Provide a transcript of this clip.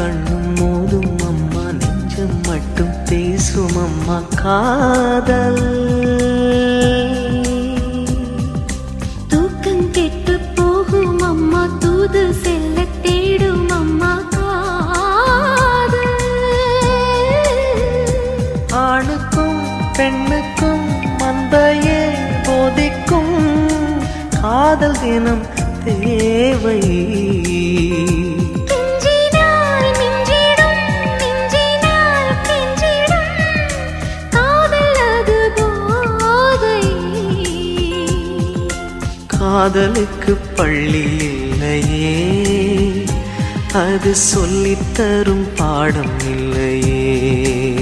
கண்ணும் மோதும் அம்மா, நெஞ்சம் மட்டும் பேசும் அம்மா காதல். தூக்கம் கெட்டு போகும் அம்மா, தூது செல்ல தேடும் அம்மா காதல். ஆணுக்கும் பெண்ணுக்கும் மந்தையே போதிக்கும் காதல் தினம் தேவை. காதலுக்கு பள்ளி இல்லையே, அது சொல்லித்தரும் பாடம் இல்லையே.